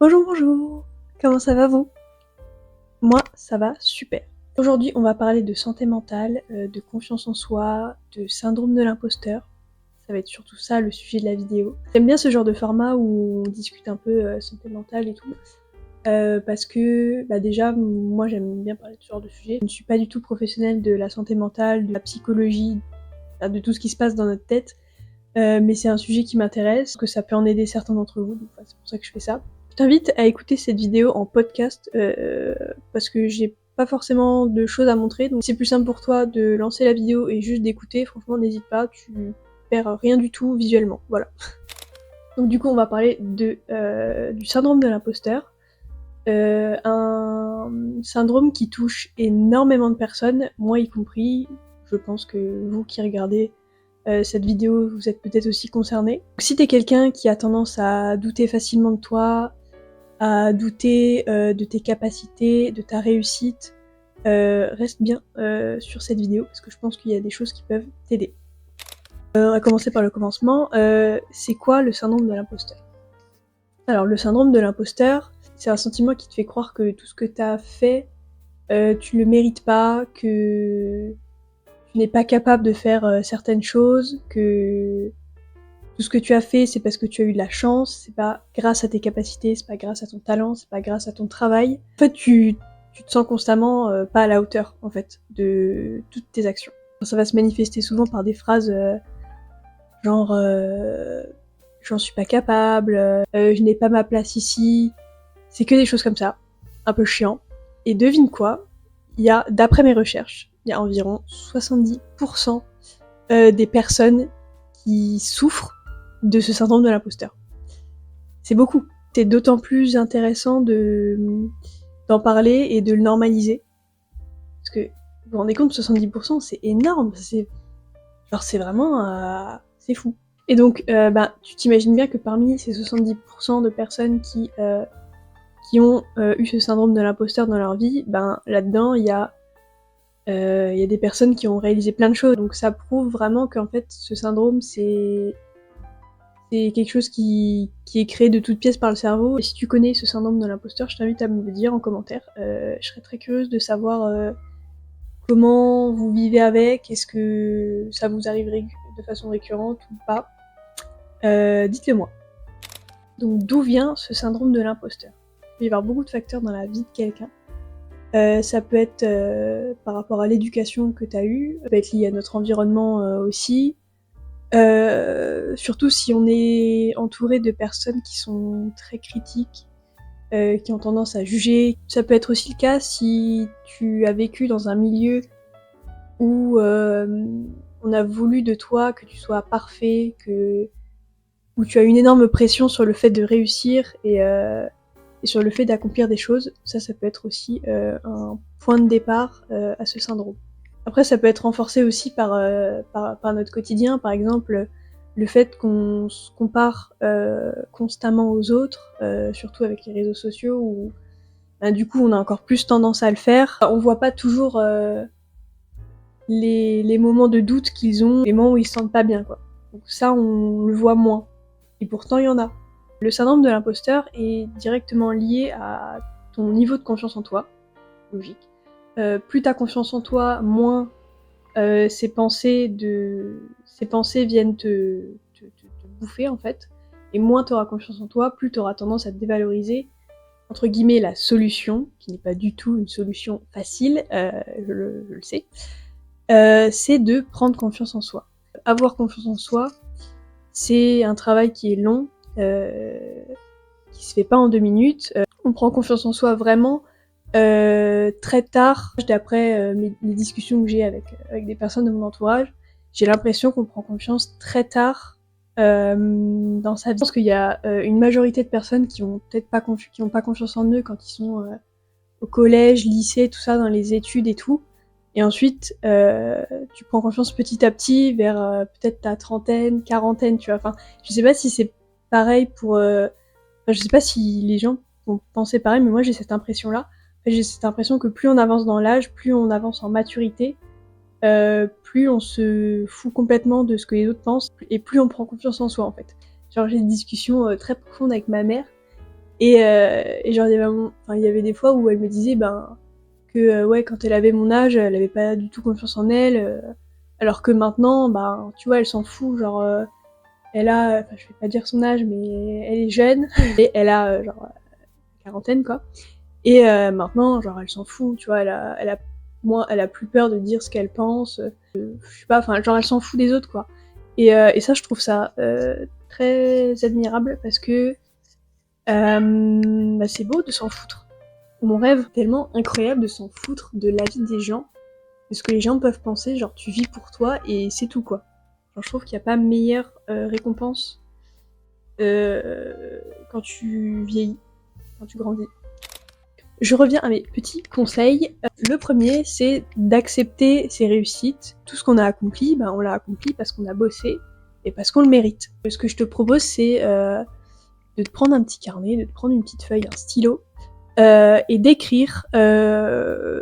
Bonjour, bonjour! Comment ça va vous? Moi, ça va super. Aujourd'hui, on va parler de santé mentale, de confiance en soi, de syndrome de l'imposteur. Ça va être surtout ça le sujet de la vidéo. J'aime bien ce genre de format où on discute un peu santé mentale et tout, parce que déjà, moi j'aime bien parler de ce genre de sujet. Je ne suis pas du tout professionnelle de la santé mentale, de la psychologie, de tout ce qui se passe dans notre tête, mais c'est un sujet qui m'intéresse, que ça peut en aider certains d'entre vous, donc c'est pour ça que je fais ça. Je t'invite à écouter cette vidéo en podcast, parce que j'ai pas forcément de choses à montrer, donc si c'est plus simple pour toi de lancer la vidéo et juste d'écouter, franchement n'hésite pas, tu perds rien du tout visuellement, voilà. Donc du coup on va parler du syndrome de l'imposteur, un syndrome qui touche énormément de personnes, moi y compris. Je pense que vous qui regardez cette vidéo, vous êtes peut-être aussi concerné. Si t'es quelqu'un qui a tendance à douter facilement de toi, à douter de tes capacités, de ta réussite, reste bien sur cette vidéo parce que je pense qu'il y a des choses qui peuvent t'aider. On va commencer par le commencement. C'est quoi le syndrome de l'imposteur? Alors le syndrome de l'imposteur, c'est un sentiment qui te fait croire que tout ce que t'as fait, tu le mérites pas, que tu n'es pas capable de faire certaines choses, que tout ce que tu as fait, c'est parce que tu as eu de la chance, c'est pas grâce à tes capacités, c'est pas grâce à ton talent, c'est pas grâce à ton travail. En fait, tu te sens constamment pas à la hauteur, en fait, de toutes tes actions. Ça va se manifester souvent par des phrases genre j'en suis pas capable, je n'ai pas ma place ici. C'est que des choses comme ça, un peu chiant. Et devine quoi, il y a, d'après mes recherches, il y a environ 70% des personnes qui souffrent de ce syndrome de l'imposteur. C'est beaucoup. C'est d'autant plus intéressant d'en parler et de le normaliser. Parce que, vous vous rendez compte, 70%, c'est énorme. C'est vraiment... c'est fou. Et donc, tu t'imagines bien que parmi ces 70% de personnes qui ont eu ce syndrome de l'imposteur dans leur vie, là-dedans, il y a des personnes qui ont réalisé plein de choses. Donc ça prouve vraiment qu'en fait, ce syndrome, c'est quelque chose qui est créé de toutes pièces par le cerveau. Et si tu connais ce syndrome de l'imposteur, je t'invite à me le dire en commentaire. Je serais très curieuse de savoir comment vous vivez avec, est-ce que ça vous arrive de façon récurrente ou pas. Dites-le moi. Donc d'où vient ce syndrome de l'imposteur? Il peut y avoir beaucoup de facteurs dans la vie de quelqu'un. Ça peut être par rapport à l'éducation que tu as eue, ça peut être lié à notre environnement aussi. Surtout si on est entouré de personnes qui sont très critiques, qui ont tendance à juger. Ça peut être aussi le cas si tu as vécu dans un milieu où on a voulu de toi que tu sois parfait, où tu as une énorme pression sur le fait de réussir et sur le fait d'accomplir des choses. Ça peut être aussi un point de départ à ce syndrome. Après, ça peut être renforcé aussi par notre quotidien, par exemple le fait qu'on se compare constamment aux autres, surtout avec les réseaux sociaux, où du coup on a encore plus tendance à le faire. On voit pas toujours les moments de doute qu'ils ont, les moments où ils se sentent pas bien, quoi. Donc ça, on le voit moins. Et pourtant, il y en a. Le syndrome de l'imposteur est directement lié à ton niveau de confiance en toi, logique. Plus t'as confiance en toi, moins ces pensées viennent te bouffer, en fait. Et moins t'auras confiance en toi, plus t'auras tendance à te dévaloriser, entre guillemets, la solution, qui n'est pas du tout une solution facile, je le sais, c'est de prendre confiance en soi. Avoir confiance en soi, c'est un travail qui est long, qui se fait pas en 2 minutes. On prend confiance en soi vraiment très tard. D'après les discussions que j'ai avec des personnes de mon entourage, j'ai l'impression qu'on prend confiance très tard dans sa vie. Je pense qu'il y a une majorité de personnes qui ont peut-être pas confiance en eux quand ils sont au collège, lycée, tout ça, dans les études et tout. Et ensuite, tu prends confiance petit à petit vers peut-être ta trentaine, quarantaine, tu vois. Enfin, je sais pas si c'est pareil pour... je sais pas si les gens vont penser pareil, mais moi j'ai cette impression-là. En fait, j'ai cette impression que plus on avance dans l'âge, plus on avance en maturité, plus on se fout complètement de ce que les autres pensent, et plus on prend confiance en soi, en fait. Genre, j'ai des discussions très profondes avec ma mère, Et genre, il y avait des fois où elle me disait que ouais, quand elle avait mon âge, elle avait pas du tout confiance en elle, alors que maintenant, tu vois, elle s'en fout, genre, elle a, enfin, je vais pas dire son âge, mais elle est jeune, et elle a genre quarantaine quoi. Et maintenant, genre, elle s'en fout, tu vois, elle a plus peur de dire ce qu'elle pense, je sais pas, enfin, genre, elle s'en fout des autres, quoi. Et ça, je trouve ça très admirable parce que c'est beau de s'en foutre. Mon rêve tellement incroyable de s'en foutre de la vie des gens, de ce que les gens peuvent penser, genre, tu vis pour toi et c'est tout, quoi. Genre, je trouve qu'il n'y a pas meilleure récompense quand tu vieillis, quand tu grandis. Je reviens à mes petits conseils. Le premier, c'est d'accepter ses réussites. Tout ce qu'on a accompli, on l'a accompli parce qu'on a bossé et parce qu'on le mérite. Ce que je te propose, c'est de te prendre un petit carnet, de te prendre une petite feuille, un stylo, et d'écrire de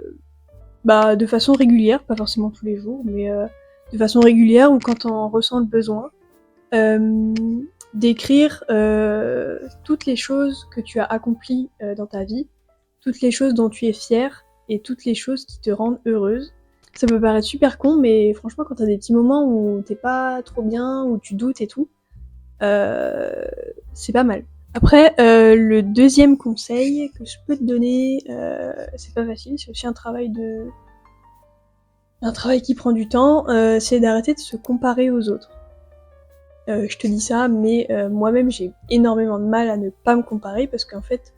façon régulière, pas forcément tous les jours, mais de façon régulière ou quand on ressent le besoin, d'écrire toutes les choses que tu as accomplies dans ta vie, toutes les choses dont tu es fière et toutes les choses qui te rendent heureuse. Ça peut paraître super con, mais franchement, quand t'as des petits moments où t'es pas trop bien, où tu doutes et tout, c'est pas mal. Après, le deuxième conseil que je peux te donner, c'est pas facile, c'est aussi un travail qui prend du temps, c'est d'arrêter de se comparer aux autres. Je te dis ça, mais moi-même j'ai énormément de mal à ne pas me comparer parce qu'en fait,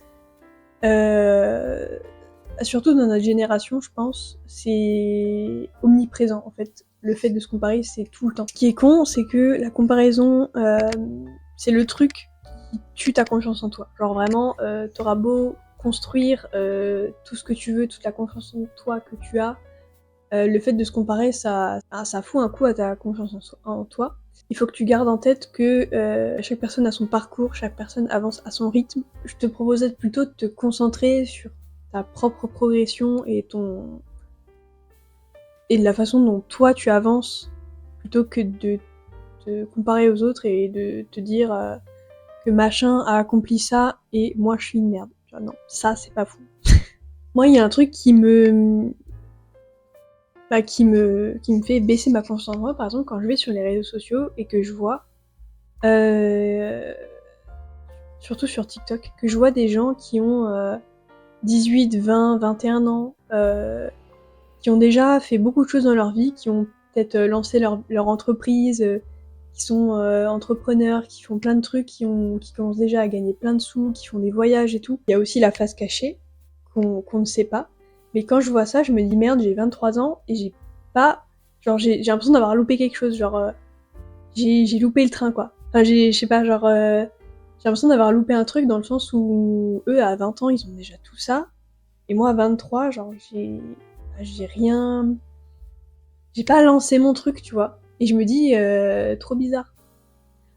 surtout dans notre génération, je pense, c'est omniprésent en fait. Le fait de se comparer, c'est tout le temps. Ce qui est con, c'est que la comparaison, c'est le truc qui tue ta confiance en toi. Genre vraiment, t'auras beau construire tout ce que tu veux, toute la confiance en toi que tu as, le fait de se comparer, ça fout un coup à ta confiance en toi. Il faut que tu gardes en tête que chaque personne a son parcours, chaque personne avance à son rythme. Je te proposais plutôt de te concentrer sur ta propre progression et de la façon dont toi tu avances, plutôt que de te comparer aux autres et de te dire que machin a accompli ça et moi je suis une merde. Genre, non, ça c'est pas fou. Moi, il y a un truc qui me fait baisser ma confiance en moi, par exemple, quand je vais sur les réseaux sociaux et que je vois, surtout sur TikTok, que je vois des gens qui ont 18, 20, 21 ans, qui ont déjà fait beaucoup de choses dans leur vie, qui ont peut-être lancé leur entreprise, qui sont entrepreneurs, qui font plein de trucs, qui commencent déjà à gagner plein de sous, qui font des voyages et tout. Il y a aussi la face cachée, qu'on ne sait pas. Mais quand je vois ça, je me dis merde, j'ai 23 ans et j'ai pas... Genre j'ai l'impression d'avoir loupé quelque chose, genre j'ai loupé le train quoi. Enfin je sais pas, genre j'ai l'impression d'avoir loupé un truc dans le sens où eux à 20 ans ils ont déjà tout ça. Et moi à 23, genre j'ai rien... J'ai pas lancé mon truc, tu vois. Et je me dis, trop bizarre.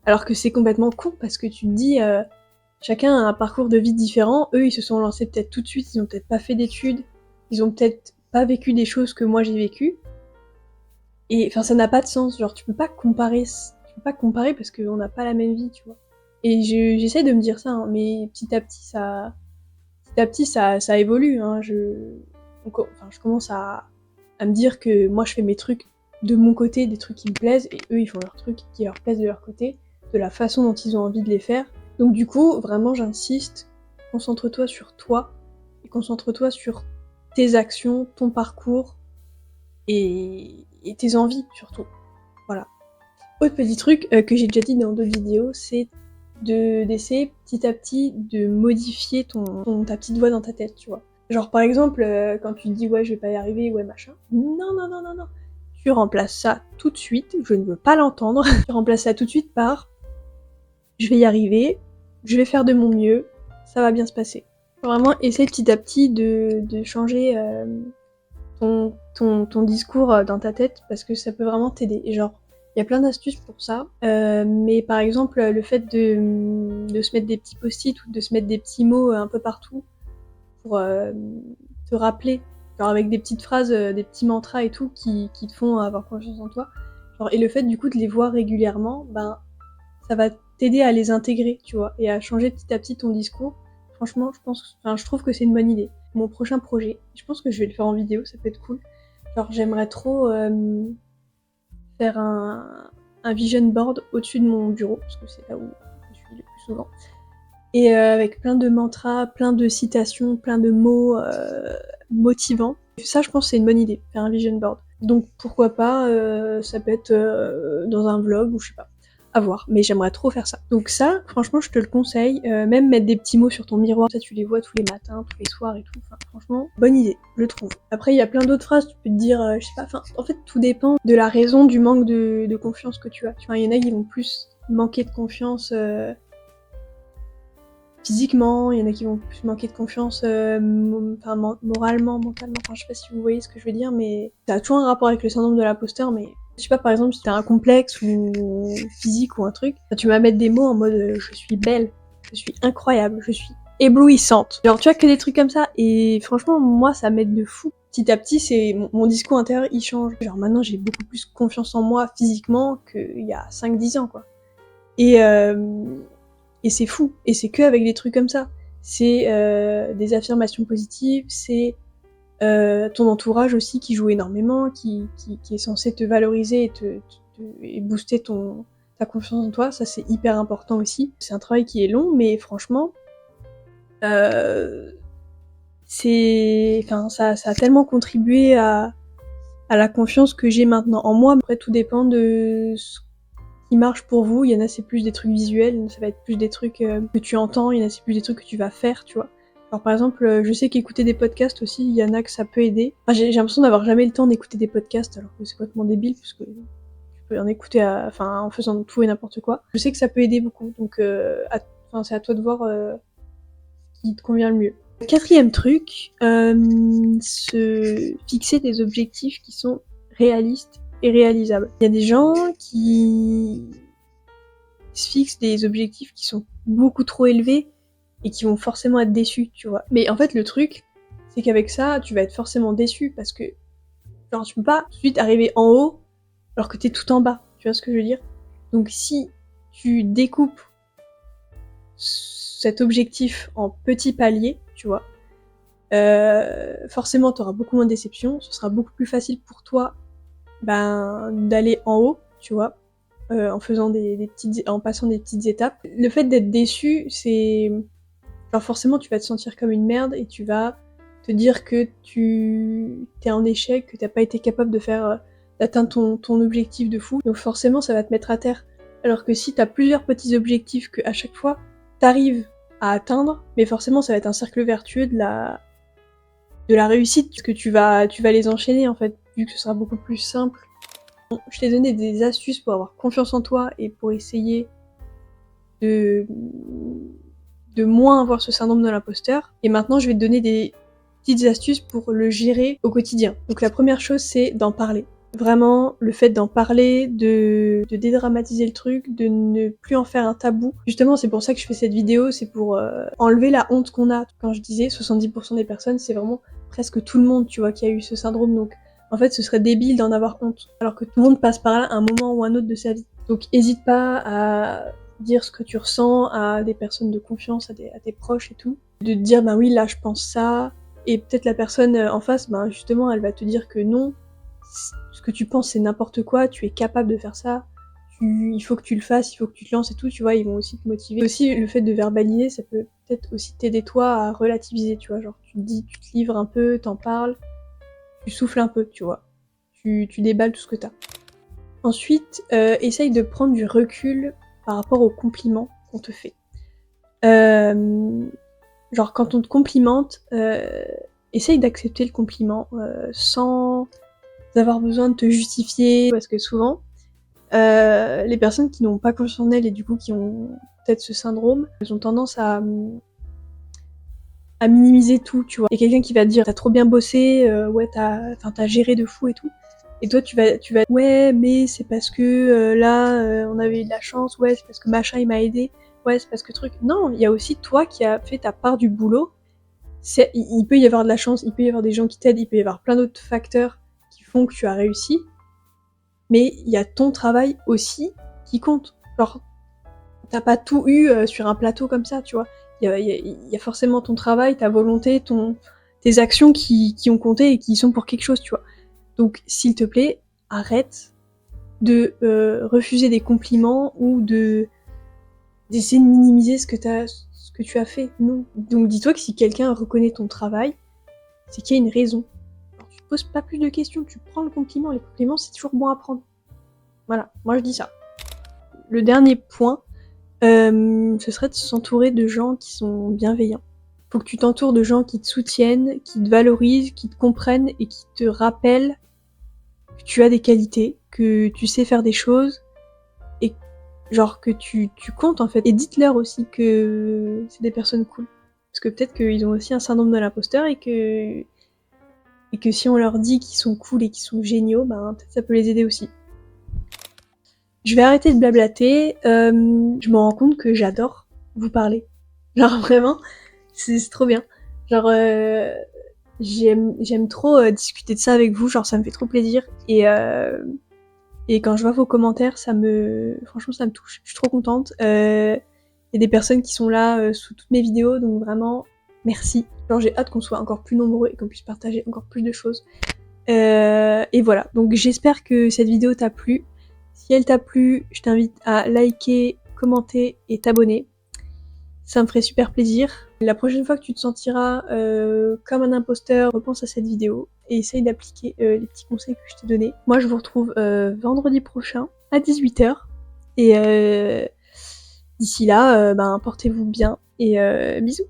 Alors que c'est complètement con parce que tu te dis, chacun a un parcours de vie différent. Eux, ils se sont lancés peut-être tout de suite, ils ont peut-être pas fait d'études, ils ont peut-être pas vécu des choses que moi j'ai vécues. Et enfin, ça n'a pas de sens. Genre, tu peux pas comparer parce qu'on n'a pas la même vie, tu vois. Et j'essaie de me dire ça, hein, mais petit à petit, ça évolue. Hein. Je commence à me dire que moi, je fais mes trucs de mon côté, des trucs qui me plaisent, et eux, ils font leurs trucs qui leur plaisent de leur côté, de la façon dont ils ont envie de les faire. Donc du coup, vraiment, j'insiste, concentre-toi sur toi, et concentre-toi sur tes actions, ton parcours, et tes envies, surtout. Voilà. Autre petit truc que j'ai déjà dit dans d'autres vidéos, c'est d'essayer petit à petit de modifier ta petite voix dans ta tête, tu vois. Genre par exemple, quand tu te dis ouais je vais pas y arriver, ouais machin. Non, non, non, non, non. Tu remplaces ça tout de suite, je ne veux pas l'entendre. Tu remplaces ça tout de suite par je vais y arriver, je vais faire de mon mieux, ça va bien se passer. Vraiment essayer petit à petit de changer ton discours dans ta tête parce que ça peut vraiment t'aider. Et genre, il y a plein d'astuces pour ça, mais par exemple, le fait de se mettre des petits post-it ou de se mettre des petits mots un peu partout pour te rappeler, genre avec des petites phrases, des petits mantras et tout qui te font avoir confiance en toi. Genre, et le fait du coup de les voir régulièrement, ça va t'aider à les intégrer, tu vois, et à changer petit à petit ton discours. franchement, je trouve que c'est une bonne idée. Mon prochain projet, je pense que je vais le faire en vidéo, ça peut être cool. Genre, j'aimerais trop faire un vision board au-dessus de mon bureau, parce que c'est là où je suis le plus souvent. Et avec plein de mantras, plein de citations, plein de mots motivants. Ça, je pense que c'est une bonne idée, faire un vision board. Donc pourquoi pas, ça peut être dans un vlog ou je sais pas. À voir, mais j'aimerais trop faire ça. Donc ça, franchement, je te le conseille. Même mettre des petits mots sur ton miroir, ça tu les vois tous les matins, tous les soirs et tout. Enfin, franchement, bonne idée, je trouve. Après, il y a plein d'autres phrases, tu peux te dire, je sais pas, enfin, en fait, tout dépend de la raison du manque de confiance que tu as. Enfin, il y en a qui vont plus manquer de confiance physiquement, il y en a qui vont plus manquer de confiance moralement, mentalement, enfin je sais pas si vous voyez ce que je veux dire, mais ça a toujours un rapport avec le syndrome de l'imposteur, mais je sais pas, par exemple, si t'as un complexe ou physique ou un truc, tu vas mettre des mots en mode je suis belle, je suis incroyable, je suis éblouissante. Genre tu vois que des trucs comme ça, et franchement moi ça m'aide de fou. Petit à petit, c'est mon discours intérieur il change. Genre maintenant j'ai beaucoup plus confiance en moi physiquement qu'il y a 5-10 ans quoi. Et c'est fou, et c'est que avec des trucs comme ça. C'est des affirmations positives, c'est ton entourage aussi qui joue énormément, qui est censé te valoriser et booster ta confiance en toi, ça c'est hyper important aussi. C'est un travail qui est long, mais franchement, ça a tellement contribué à la confiance que j'ai maintenant en moi. Après, tout dépend de ce qui marche pour vous. Il y en a, c'est plus des trucs visuels, ça va être plus des trucs que tu entends, il y en a, c'est plus des trucs que tu vas faire, tu vois. Alors par exemple, je sais qu'écouter des podcasts aussi, il y en a que ça peut aider. Enfin, j'ai l'impression d'avoir jamais le temps d'écouter des podcasts, alors que c'est complètement débile, parce que tu peux en écouter en faisant tout et n'importe quoi. Je sais que ça peut aider beaucoup, donc c'est à toi de voir ce qui te convient le mieux. Quatrième truc, se fixer des objectifs qui sont réalistes et réalisables. Il y a des gens qui se fixent des objectifs qui sont beaucoup trop élevés et qui vont forcément être déçus, tu vois. Mais en fait, le truc, c'est qu'avec ça, tu vas être forcément déçu parce que, genre, tu peux pas tout de suite arriver en haut alors que t'es tout en bas, tu vois ce que je veux dire? Donc si tu découpes cet objectif en petits paliers, tu vois, forcément t'auras beaucoup moins de déception, ce sera beaucoup plus facile pour toi d'aller en haut, tu vois, en faisant en passant des petites étapes. Le fait d'être déçu, c'est genre forcément tu vas te sentir comme une merde et tu vas te dire que t'es en échec, que t'as pas été capable d'atteindre ton objectif de fou. Donc forcément ça va te mettre à terre. Alors que si t'as plusieurs petits objectifs que à chaque fois t'arrives à atteindre, mais forcément ça va être un cercle vertueux de la réussite, parce que tu vas les enchaîner en fait, vu que ce sera beaucoup plus simple. Bon, je t'ai donné des astuces pour avoir confiance en toi et pour essayer de moins avoir ce syndrome de l'imposteur. Et maintenant, je vais te donner des petites astuces pour le gérer au quotidien. Donc la première chose, c'est d'en parler. Vraiment, le fait d'en parler, de dédramatiser le truc, de ne plus en faire un tabou. Justement, c'est pour ça que je fais cette vidéo, c'est pour enlever la honte qu'on a. Quand je disais 70% des personnes, c'est vraiment presque tout le monde, tu vois, qui a eu ce syndrome. Donc en fait, ce serait débile d'en avoir honte. Alors que tout le monde passe par là à un moment ou un autre de sa vie. Donc hésite pas à dire ce que tu ressens à des personnes de confiance, à tes proches et tout. De te dire, oui, là, je pense ça. Et peut-être la personne en face, justement, elle va te dire que non, ce que tu penses, c'est n'importe quoi, tu es capable de faire ça, il faut que tu le fasses, il faut que tu te lances et tout, tu vois, ils vont aussi te motiver. Aussi, le fait de verbaliser, ça peut peut-être aussi t'aider toi à relativiser, tu vois, genre tu te livres un peu, t'en parles, tu souffles un peu, tu vois. Tu déballes tout ce que t'as. Ensuite, essaye de prendre du recul par rapport aux compliments qu'on te fait. Genre quand on te complimente, essaye d'accepter le compliment sans avoir besoin de te justifier, parce que souvent, les personnes qui n'ont pas confiance en elles et du coup qui ont peut-être ce syndrome, elles ont tendance à minimiser tout, tu vois. Il y a quelqu'un qui va te dire t'as trop bien bossé, ouais t'as géré de fou et tout. Et toi tu vas ouais mais c'est parce que là on avait eu de la chance, ouais c'est parce que machin il m'a aidé, ouais c'est parce que truc. Non, il y a aussi toi qui as fait ta part du boulot. Il peut y avoir de la chance, il peut y avoir des gens qui t'aident, il peut y avoir plein d'autres facteurs qui font que tu as réussi. Mais il y a ton travail aussi qui compte. Genre, t'as pas tout eu sur un plateau comme ça, tu vois. Il y a forcément ton travail, ta volonté, tes actions qui ont compté et qui sont pour quelque chose, tu vois. Donc, s'il te plaît, arrête de refuser des compliments ou d'essayer de minimiser ce que tu as fait. Non. Donc, dis-toi que si quelqu'un reconnaît ton travail, c'est qu'il y a une raison. Alors, tu te poses pas plus de questions, tu prends le compliment. Les compliments, c'est toujours bon à prendre. Voilà, moi je dis ça. Le dernier point, ce serait de s'entourer de gens qui sont bienveillants. Faut que tu t'entoures de gens qui te soutiennent, qui te valorisent, qui te comprennent et qui te rappellent que tu as des qualités, que tu sais faire des choses et genre que tu comptes en fait. Et dites-leur aussi que c'est des personnes cool. Parce que peut-être qu'ils ont aussi un syndrome de l'imposteur et que si on leur dit qu'ils sont cool et qu'ils sont géniaux, ben peut-être ça peut les aider aussi. Je vais arrêter de blablater, je me rends compte que j'adore vous parler. Genre vraiment, c'est trop bien. Genre j'aime trop discuter de ça avec vous, genre ça me fait trop plaisir et quand je vois vos commentaires, franchement ça me touche. Je suis trop contente. Il y a des personnes qui sont là sous toutes mes vidéos, donc vraiment merci. Genre j'ai hâte qu'on soit encore plus nombreux et qu'on puisse partager encore plus de choses. Et voilà, donc j'espère que cette vidéo t'a plu. Si elle t'a plu, je t'invite à liker, commenter et t'abonner. Ça me ferait super plaisir. La prochaine fois que tu te sentiras comme un imposteur, repense à cette vidéo et essaye d'appliquer les petits conseils que je t'ai donnés. Moi, je vous retrouve vendredi prochain à 18h. Et d'ici là, portez-vous bien et bisous.